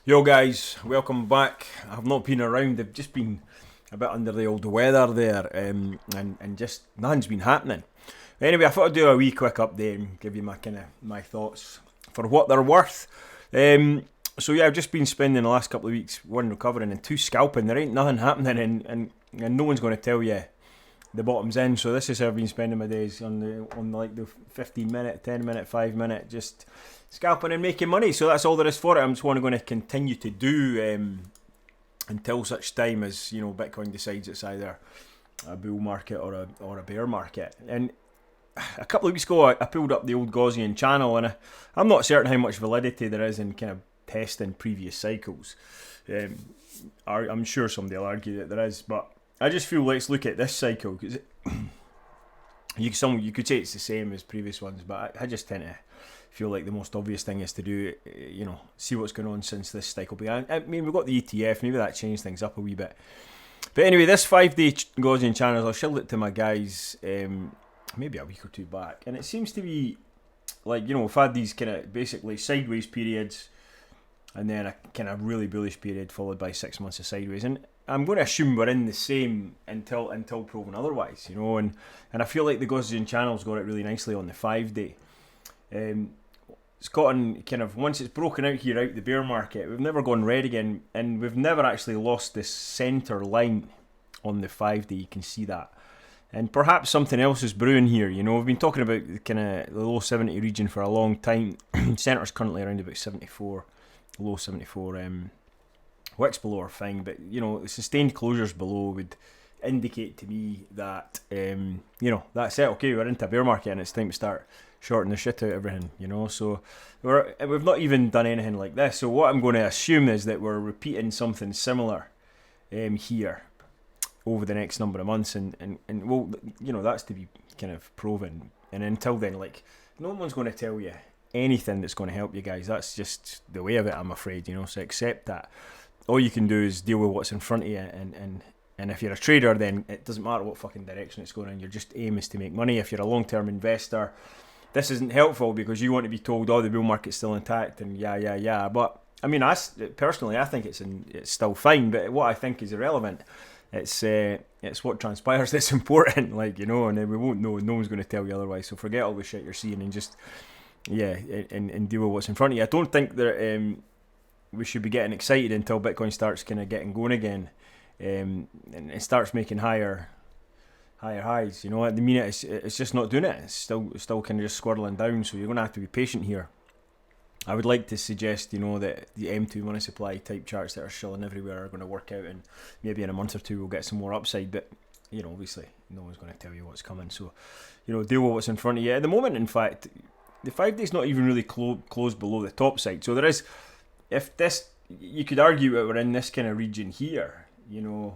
Yo guys, welcome back. I've not been around, I've just been a bit under the old weather there, and just nothing's been happening. Anyway, I thought I'd do a wee quick update and give you my thoughts for what they're worth. So yeah, I've just been spending the last couple of weeks, one recovering and two scalping. There ain't nothing happening, and no one's going to tell you the bottom's in. So this is how I've been spending my days on like the 15 minute, 10 minute, 5 minute, just scalping and making money. So that's all there is for it. I'm just going to continue to do until such time as Bitcoin decides it's either a bull market or a bear market. And a couple of weeks ago, I pulled up the old Gaussian channel, and I'm not certain how much validity there is in kind of testing previous cycles. I'm sure somebody will argue that there is, but I just feel let's look at this cycle because you could say it's the same as previous ones, but I just tend to feel like the most obvious thing is to do, see what's going on since this cycle began. I mean, we've got the ETF, maybe that changed things up a wee bit. But anyway, this 5-day Gaussian channel, I'll show it to my guys maybe a week or two back, and it seems to be like, we've had these kind of basically sideways periods and then a kind of really bullish period followed by 6 months of sideways. And I'm going to assume we're in the same until proven otherwise, and I feel like the Gaussian channel's got it really nicely on the 5-day. It's gotten kind of, once it's broken out here out the bear market, we've never gone red again, and we've never actually lost this centre line on the 5-day. You can see that. And perhaps something else is brewing here. We've been talking about the kind of the low 70 region for a long time. Centre's currently around about 74, low 74. Wicks below are fine, but the sustained closures below would indicate to me that that's it. Okay, we're into a bear market and it's time to start shorting the shit out of everything. So we've not even done anything like this. So what I'm going to assume is that we're repeating something similar here over the next number of months, and well, that's to be kind of proven. And until then, like, no one's going to tell you anything that's going to help you guys. That's just the way of it, I'm afraid. So accept that. All you can do is deal with what's in front of you, and if you're a trader, then it doesn't matter what fucking direction it's going in. Your just aim is to make money. If you're a long-term investor, this isn't helpful because you want to be told, oh, the bull market's still intact and yeah. But I mean, personally, I think it's still fine. But what I think is irrelevant. It's what transpires that's important, and then we won't know. No one's going to tell you otherwise. So forget all the shit you're seeing and just and deal with what's in front of you. I don't think that we should be getting excited until Bitcoin starts kind of getting going again, and it starts making higher highs. At the minute it's just not doing it. It's still kind of just squirreling down. So you're going to have to be patient here. I would like to suggest, that the M2 money supply type charts that are shilling everywhere are going to work out, and maybe in a month or two we'll get some more upside. But obviously no one's going to tell you what's coming. So deal with what's in front of you. At the moment, in fact, the 5-day's not even really closed below the top side. So there is, if this, you could argue that we're in this kind of region here, and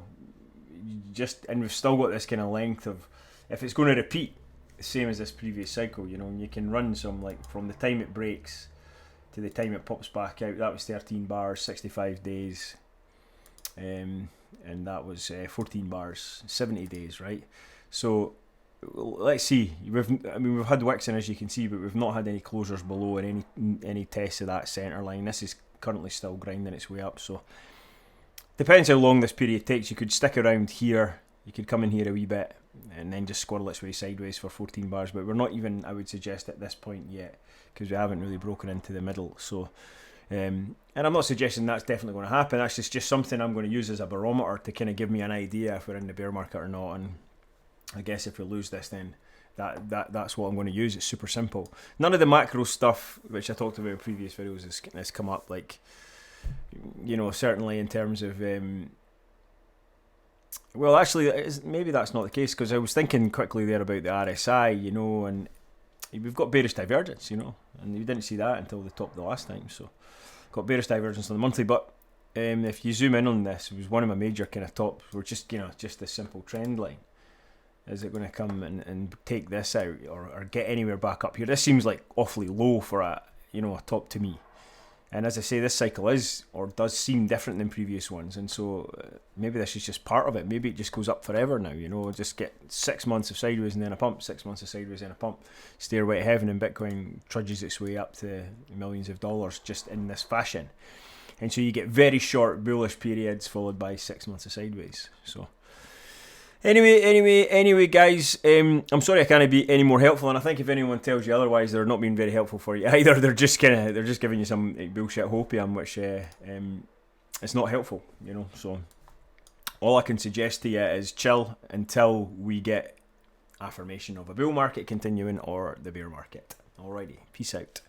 we've still got this kind of length of, if it's going to repeat the same as this previous cycle, and you can run some, like, from the time it breaks to the time it pops back out. That was 13 bars, 65 days, and that was 14 bars, 70 days, right? So let's see. We've had wicks in, as you can see, but we've not had any closures below or any tests of that centre line. This is currently still grinding its way up. So depends how long this period takes. You could stick around here. You could come in here a wee bit and then just squirrel its way sideways for 14 bars. But we're not even, I would suggest, at this point yet, because we haven't really broken into the middle. So, and I'm not suggesting that's definitely going to happen. That's just something I'm going to use as a barometer to kind of give me an idea if we're in the bear market or not. And I guess if we lose this, then that's what I'm going to use. It's super simple. None of the macro stuff, which I talked about in previous videos, has come up. Like, certainly in terms of well, actually, maybe that's not the case, because I was thinking quickly there about the RSI, and we've got bearish divergence, and you didn't see that until the top of the last time. So got bearish divergence on the monthly, but if you zoom in on this, it was one of my major kind of tops. We're just a simple trend line. Is it going to come and take this out or get anywhere back up here? This seems like awfully low for a top to me. And as I say, this cycle does seem different than previous ones, and so maybe this is just part of it. Maybe it just goes up forever now. Just get 6 months of sideways and then a pump, 6 months of sideways and a pump, stairway to heaven, and Bitcoin trudges its way up to millions of dollars just in this fashion. And so you get very short bullish periods followed by 6 months of sideways. So anyway, guys, I'm sorry I can't be any more helpful, and I think if anyone tells you otherwise, they're not being very helpful for you either. They're just giving you some bullshit hopium, which it's not helpful, you know. So all I can suggest to you is chill until we get affirmation of a bull market continuing or the bear market. Alrighty, peace out.